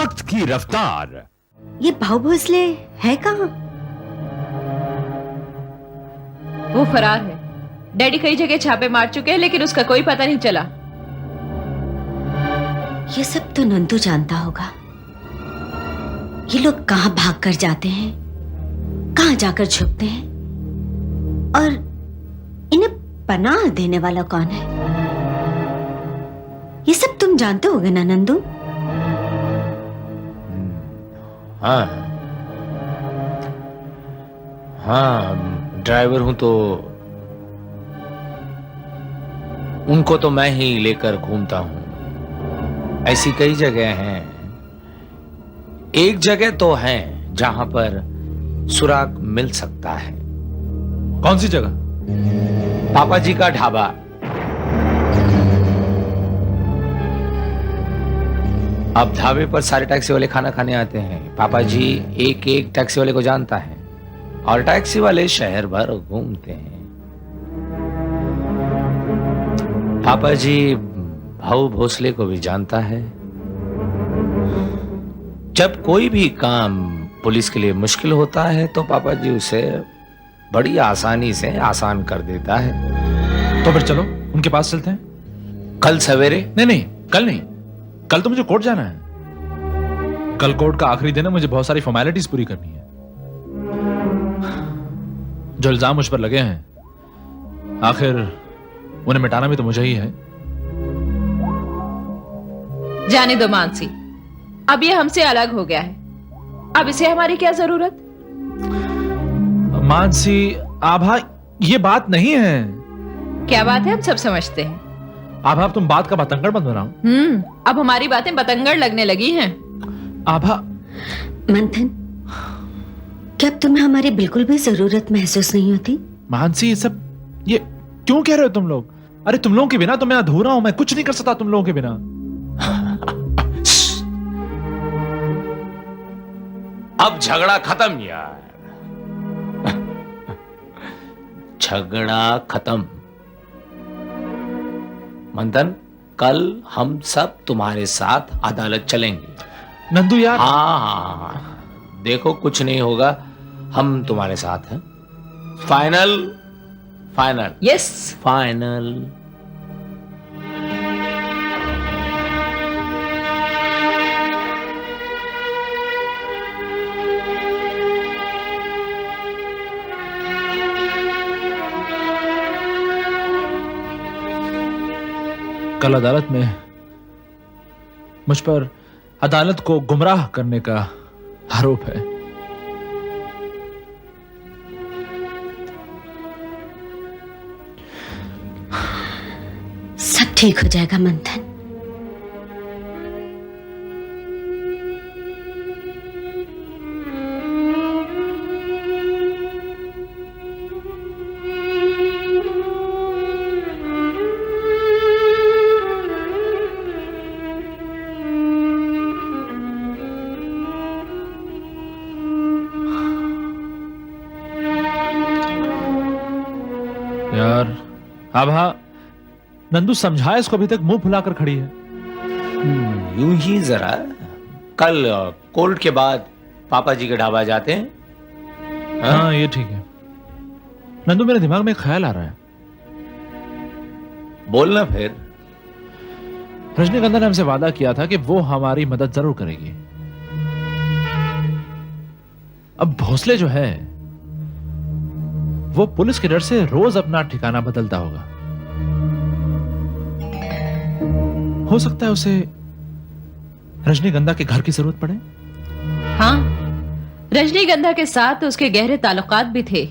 वक्त की रफ्तार। ये भाऊ भोसले है कहाँ? वो फरार है। डैडी कई जगह छापे मार चुके हैं लेकिन उसका कोई पता नहीं चला। ये सब तो नंदू जानता होगा। ये लोग कहाँ भाग कर जाते हैं, कहाँ जाकर छुपते हैं, और इन्हें पनाह देने वाला कौन है? ये सब तुम जानते होगे ना नंदू? हाँ हाँ, ड्राइवर हूं तो उनको तो मैं ही लेकर घूमता हूं। ऐसी कई जगह हैं। एक जगह तो है जहां पर सुराग मिल सकता है। कौन सी जगह? पापा जी का ढाबा। अब ढाबे पर सारे टैक्सी वाले खाना खाने आते हैं। पापा जी एक एक टैक्सी वाले को जानता है और टैक्सी वाले शहर भर घूमते हैं। पापा जी भाऊ भोसले को भी जानता है। जब कोई भी काम पुलिस के लिए मुश्किल होता है तो पापा जी उसे बड़ी आसानी से आसान कर देता है। तो फिर चलो उनके पास चलते हैं। कल सवेरे? नहीं, कल नहीं। कल तो मुझे कोर्ट जाना है। कल कोर्ट का आखिरी दिन है। मुझे बहुत सारी फॉर्मेलिटीज पूरी करनी है। जो इल्जाम मुझ पर लगे हैं, आखिर उन्हें मिटाना भी तो मुझे ही है। जाने दो मानसी, अब ये हमसे अलग हो गया है। अब इसे हमारी क्या जरूरत? मानसी, आभा, ये बात नहीं है। क्या बात है? हम सब समझते हैं। आभा, तुम बात का बतंगड़ मत बनाओ। अब हमारी बातें बतंगड़ लगने लगी हैं। आभा। मंथन, क्या अब तुम्हें हमारी बिल्कुल भी जरूरत महसूस नहीं होती? मानसी, ये क्यों कह रहे हो तुम लोग? अरे तुम लोगों के बिना तो मैं अधूरा हूं। मैं कुछ नहीं कर सकता तुम लोगों के बिना। अब झगड़ा खत्म यार। झगड़ा खत्म। मंथन, कल हम सब तुम्हारे साथ अदालत चलेंगे। नंदू यार। हाँ, देखो कुछ नहीं होगा। हम तुम्हारे साथ हैं। फाइनल? फाइनल? Yes, final. कल अदालत में मुझ पर अदालत को गुमराह करने का आरोप है। सब ठीक हो जाएगा मंथन। यार आभा, नंदू समझाया इसको, अभी तक मुंह फुलाकर खड़ी है। यूं ही जरा। कल कोर्ट के बाद पापा जी के ढाबा जाते हैं। हाँ, ये ठीक है। नंदू, मेरे दिमाग में एक ख्याल आ रहा है। बोलना फिर। रजनीगंधा ने हमसे वादा किया था कि वो हमारी मदद जरूर करेगी। अब भोसले जो है वो पुलिस के डर से रोज अपना ठिकाना बदलता होगा। हो सकता है उसे रजनीगंधा के घर की जरूरत पड़े। हाँ, रजनीगंधा के साथ उसके गहरे ताल्लुकात भी थे।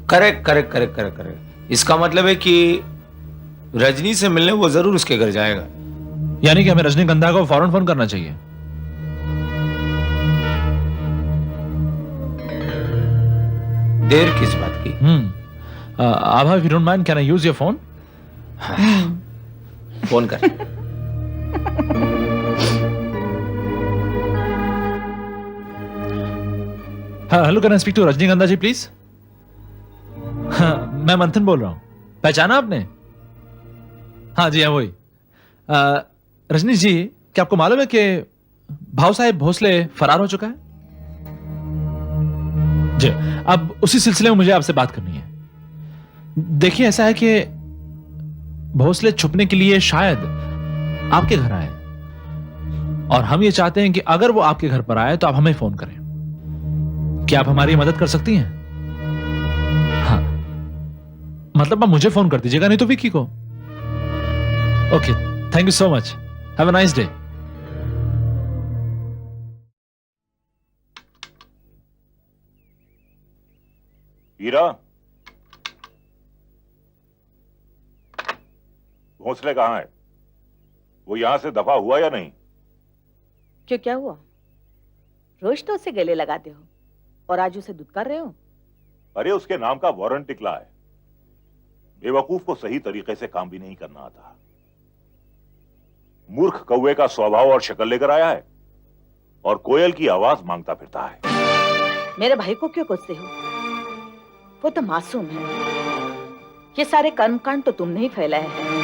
Correct correct correct correct correct. इसका मतलब है कि रजनी से मिलने वो जरूर उसके घर जाएगा। यानी कि हमें रजनीगंधा को फौरन फोन करना चाहिए। देर किस बात की? Abha, if you don't mind, can I use your phone? Phone कर। Hello, can I speak to Rajnigandha ji please? मैं मंथन बोल रहा हूं। पहचाना आपने? हाँ जी, हाँ वही। रजनी जी, क्या आपको मालूम है कि भाऊ साहेब भोसले फरार हो चुका है जी। अब उसी सिलसिले में मुझे आपसे बात करनी है। देखिए, ऐसा है कि भोसले छुपने के लिए शायद आपके घर आए, और हम ये चाहते हैं कि अगर वो आपके घर पर आए तो आप हमें फोन करें। क्या आप हमारी मदद कर सकती हैं? हाँ, मतलब आप मुझे फोन कर दीजिएगा, नहीं तो विक्की को। Okay, thank you so much, have a nice day. Heera, Bhosle कहाँ है? वो यहां से दफा हुआ या नहीं? क्यों, क्या हुआ? रोज तो उसे गले लगाते हो और आज उसे दुत्कार रहे हो। अरे उसके नाम का वारंट निकला है। बेवकूफ को सही तरीके से काम भी नहीं करना आता। मूर्ख कौवे का स्वभाव और शक्ल लेकर आया है और कोयल की आवाज मांगता फिरता है। मेरे भाई को क्यों कोसते हो? वो तो मासूम है। ये सारे कर्मकांड तो तुमने ही फैलाए हैं।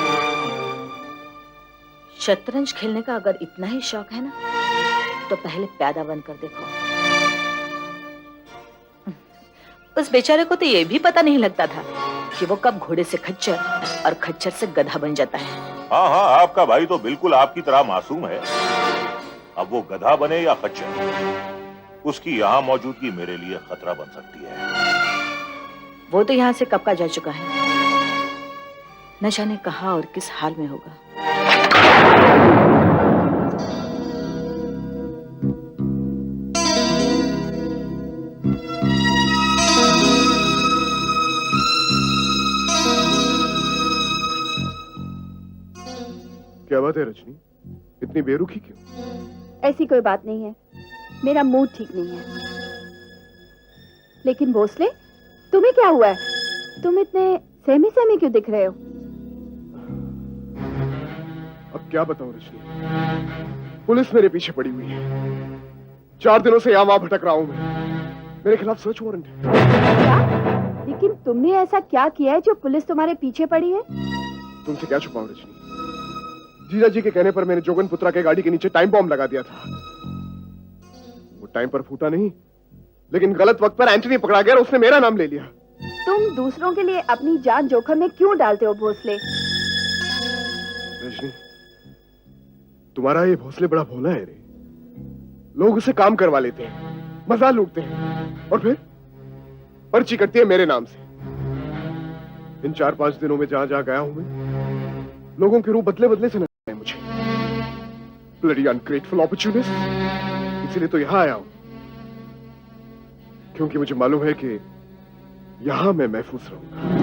शतरंज खेलने का अगर इतना ही शौक है ना, तो पहले प्यादा बन कर देखो। उस बेचारे को तो ये भी पता नहीं लगता था कि वो कब घोड़े से खच्चर और खच्चर से गधा बन जाता है। हाँ हाँ, आपका भाई तो बिल्कुल आपकी तरह मासूम है। अब वो गधा बने या खच्चर, उसकी यहाँ मौजूदगी मेरे लिए खतरा बन सकती है। वो तो यहाँ से कब का जा चुका है, न जाने कहाँ और किस हाल में होगा। क्या बात है रजनी, इतनी बेरुखी क्यों? ऐसी कोई बात नहीं है, मेरा मूड ठीक नहीं है। लेकिन भोसले, तुम्हें क्या हुआ है? तुम इतने सहमे सहमे क्यों दिख रहे हो? अब क्या बताऊं रजनी, पुलिस मेरे पीछे पड़ी हुई है। 4 दिनों से यहाँ वहां भटक रहा हूं मैं। मेरे खिलाफ सर्च वारंट है। क्या? लेकिन तुमने ऐसा क्या किया है जो पुलिस तुम्हारे पीछे पड़ी है? तुमसे क्या छुपाऊं रजनी, जीजा जी के कहने पर मैंने जोगन पुत्रा के गाड़ी के नीचे टाइम बॉम्ब लगा दिया था। वो टाइम पर फूटा नहीं, लेकिन गलत वक्त पर एंटनी पकड़ा गया और उसने मेरा नाम ले लिया। तुम दूसरों के लिए अपनी जान जोखिम में क्यों डालते हो भोसले? रजनी, तुम्हारा ये भोसले बड़ा भोला है रे। लोग उसे काम करवा लेते हैं, मजा लूटते हैं और फिर पर्ची कटती है मेरे नाम से। इन 4-5 दिनों में जहां जहां गया हूं मैं, लोगों के रूप बदले बदले से नजर आए मुझे। Bloody ungrateful opportunist. इसीलिए तो यहां आया हूं, क्योंकि मुझे मालूम है कि यहां मैं महफूज रहूंगा।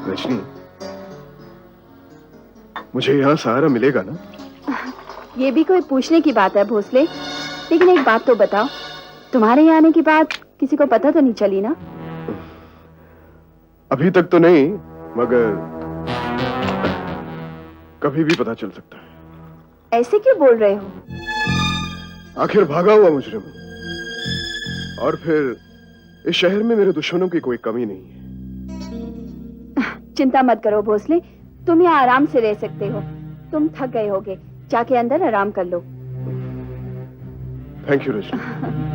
रजनी, मुझे यहां सहारा मिलेगा ना? ये भी कोई पूछने की बात है भोसले? लेकिन एक बात तो बताओ, तुम्हारे यहाँ आने की बात किसी को पता तो नहीं चली ना? अभी तक तो नहीं, मगर कभी भी पता चल सकता है। ऐसे क्यों बोल रहे हो? आखिर भागा हुआ मुजरिम हूं, और फिर इस शहर में मेरे दुश्मनों की कोई कमी नहीं है। चिंता मत करो भोसले, तुम यहाँ आराम से रह सकते हो। तुम थक गए होगे, जाके अंदर आराम कर लो। Thank you Rajni.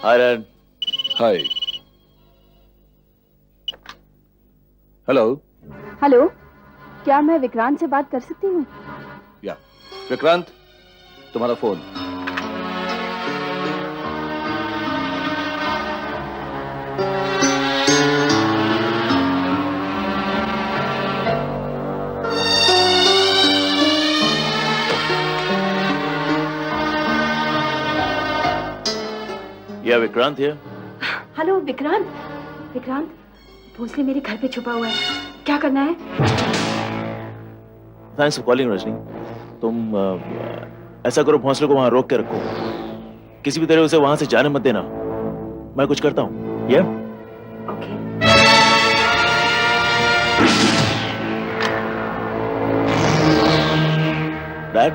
Hi, hi. Hello. Hello, क्या मैं विक्रांत से बात कर सकती हूँ? या विक्रांत, तुम्हारा phone. Yeah, Vikrant here. Hello Vikrant. Vikrant, Bhosle मेरे घर पे छुपा हुआ है, क्या करना है? Thanks for calling, Rajni. तुम ऐसा करो, भोंसले को वहां रोक के रखो, किसी भी तरह उसे वहां से जाने मत देना। मैं कुछ करता हूँ। Yeah? ओके। डैड,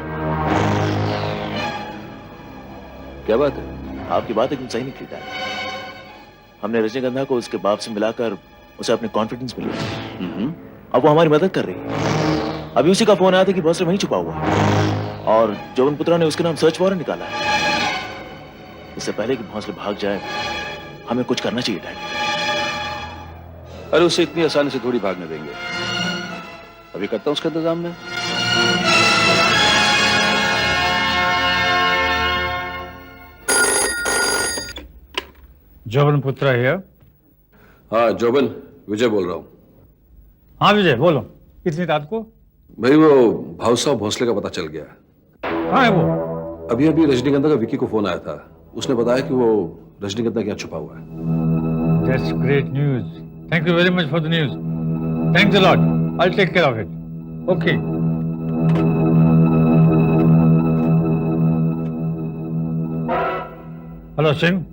क्या बात है? आपकी बात एकदम सही निकली डैड। हमने रजनीगंधा को उसके बाप से मिलाकर उसे अपने कॉन्फिडेंस में लिया। अब वो हमारी मदद कर रही है। अभी उसी का फोन आया था कि भोसले वहीं छुपा हुआ है और जोवन पुत्रा ने उसके नाम सर्च वारंट निकाला है। इससे पहले कि भोसले भाग जाए, हमें कुछ करना चाहिए डैड। अरे उसे इतनी आसानी से थोड़ी भागने देंगे। अभी करता हूं उसका इंतजाम में। जोबन पुत्रा है। हाँ जोबन, विजय बोल रहा हूँ। हाँ विजय बोलो, कितनी रात को? भाई वो भाव साहब भोसले का पता चल गया। कहाँ है वो? अभी अभी रजनीगंधा का विकी को फोन आया था, उसने बताया कि वो रजनीगंधा के यहाँ छुपा हुआ है। That's great news. Thank you very much for the news. Thanks a lot. I'll take care of it. Okay. Hello, Singh.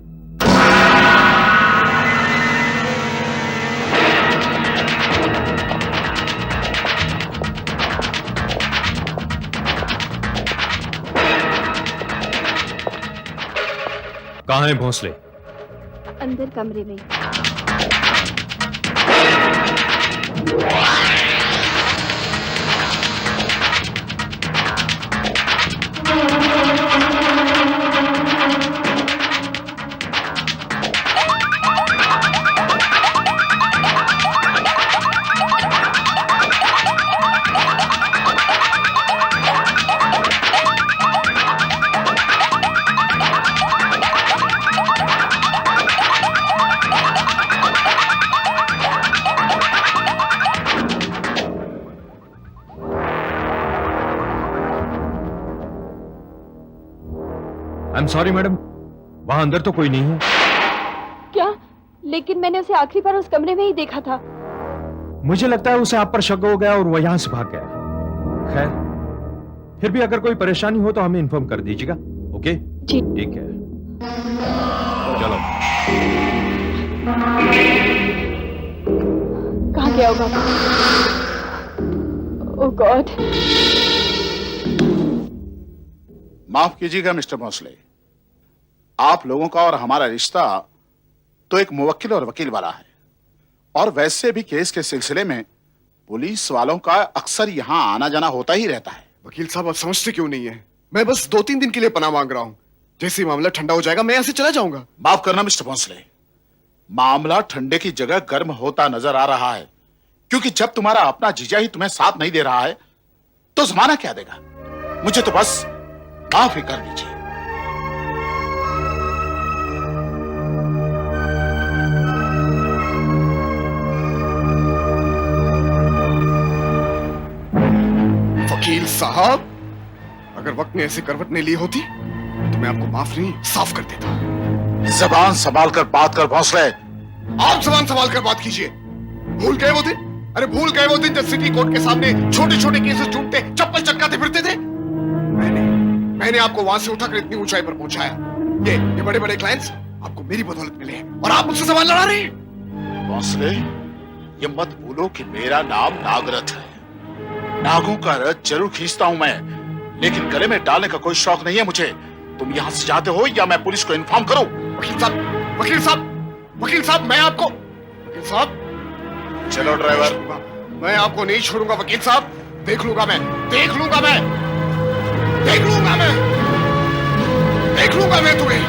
कहाँ है भोसले? अंदर कमरे में। I'm sorry मैडम, वहां अंदर तो कोई नहीं है। क्या? लेकिन मैंने उसे आखिरी बार उस कमरे में ही देखा था। मुझे लगता है उसे आप पर शक हो गया और वो यहां से भाग गया। खैर, फिर भी अगर कोई परेशानी हो तो हमें इन्फॉर्म कर दीजिएगा। ओके जी ठीक है, चलो। कहाँ गया होगा? ओह गॉड। माफ कीजिएगा मिस्टर भोसले, आप लोगों का और हमारा रिश्ता तो एक मुवक्किल और वकील वाला है, और वैसे भी केस के सिलसिले में पुलिस वालों का अक्सर यहाँ आना जाना होता ही रहता है। वकील साहब आप समझते क्यों नहीं है? मैं बस 2-3 दिन के लिए पनाह मांग रहा हूँ। जैसे ही मामला ठंडा हो जाएगा मैं यहाँ से चला जाऊंगा। माफ करना मिस्टर भोसले, मामला ठंडे की जगह गर्म होता नजर आ रहा है, क्योंकि जब तुम्हारा अपना जीजा ही तुम्हें साथ नहीं दे रहा है तो जमाना क्या देगा? मुझे तो बस माफ ही कर दीजिए। वकील साहब, अगर वक्त ने ऐसी करवट नहीं ली होती तो मैं आपको माफ नहीं साफ कर देता। जबान संभाल कर बात कर भोसले। आप जबान संभाल कर बात कीजिए। भूल गए वो दिन? अरे भूल गए वो दिन जब सिटी कोर्ट के सामने छोटे छोटे केसेस ढूंढते चप्पल चटकाते फिरते थे? मैंने आपको वहां से उठाकर इतनी ऊंचाई पर पहुंचाया। ये बड़े बड़े क्लाइंट्स आपको मेरी बदौलत मिले हैं और आप मुझसे सवाल लड़ा रहे हैं। भोसले, ये मत भूलो कि मेरा नाम नागरथ है। नागों का रथ जरूर खींचता हूं मैं, लेकिन गले में डालने का कोई शौक नहीं है मुझे। तुम यहां से जाते हो या मैं पुलिस को इन्फॉर्म करूं? वकील साहब, वकील साहब, वकील साहब, मैं आपको, वकील साहब, चलो ड्राइवर। मैं आपको नहीं छोड़ूंगा वकील साहब। देख लूंगा मैं, देख लूंगा मैं, देख लूंगा मैं, देख लूंगा मैं तुम्हें।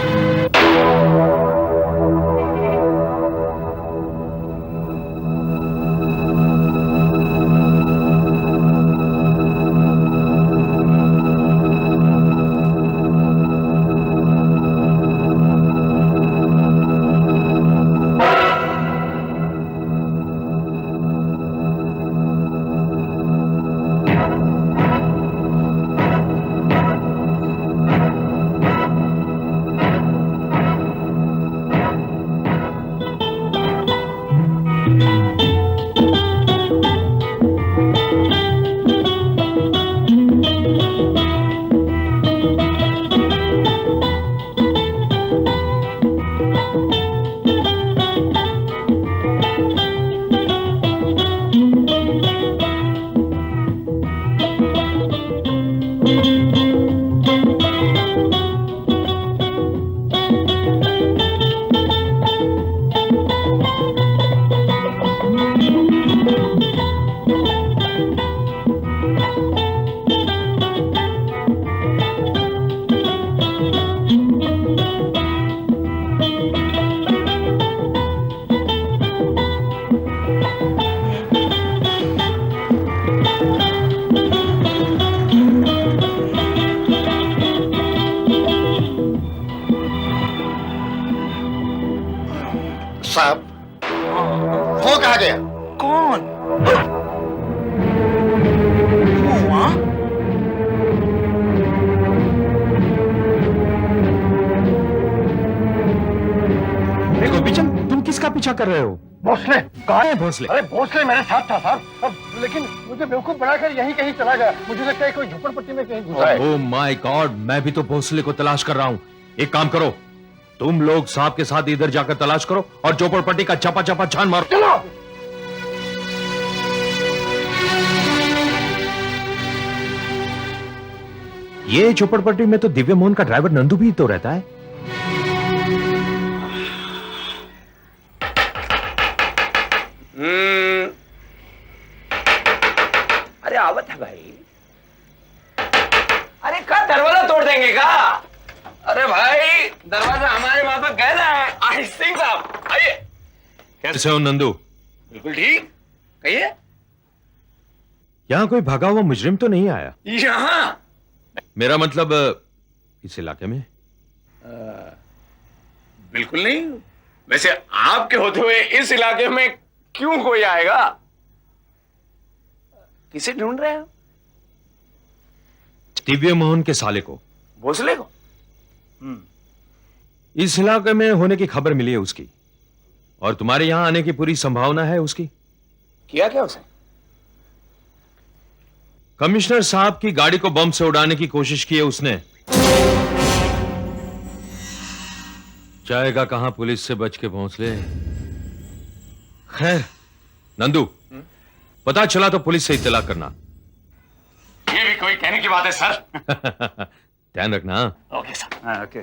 साहब वो कहा गया? कौन? देखो बिचन, तुम किसका पीछा कर रहे हो? भोसले कहाँ है भोसले? अरे भोसले मेरे साथ था साहब, लेकिन मुझे बेवकूफ बनाकर यहीं कहीं चला गया। मुझे लगता है कोई झोपड़पट्टी में कहीं घुसा है। ओह माय गॉड, मैं भी तो भोसले को तलाश कर रहा हूँ। एक काम करो, तुम लोग साहब के साथ इधर जाकर तलाश करो और झोपड़पट्टी का चपा चपा छान मारो। चलो। ये झोपड़पट्टी में तो दिव्य मोहन का ड्राइवर नंदू भी तो रहता है। अरे आवत है भाई। अरे का दरवाजा तोड़ देंगे का? अरे भाई दरवाजा हमारे वहां पर गया है। आई सिंह साहब आइए। कैसे हो नंदू? बिल्कुल ठीक, कहिए। यहाँ कोई भागा हुआ मुजरिम तो नहीं आया? यहाँ मेरा मतलब इस इलाके में? बिल्कुल नहीं। वैसे आपके होते हुए इस इलाके में क्यों कोई आएगा? किसे ढूंढ रहे हैं? दिव्य मोहन के साले को, भोसले को? इस इलाके में होने की खबर मिली है उसकी, और तुम्हारे यहां आने की पूरी संभावना है उसकी। किया क्या उसे? कमिश्नर साहब की गाड़ी को बम से उड़ाने की कोशिश की है उसने। जाएगा कहां पुलिस से बच के भोंसले। खैर नंदू, पता चला तो पुलिस से इत्तला करना। ये भी कोई कहने की बात है सर। ध्यान रखना। Okay sir. ओके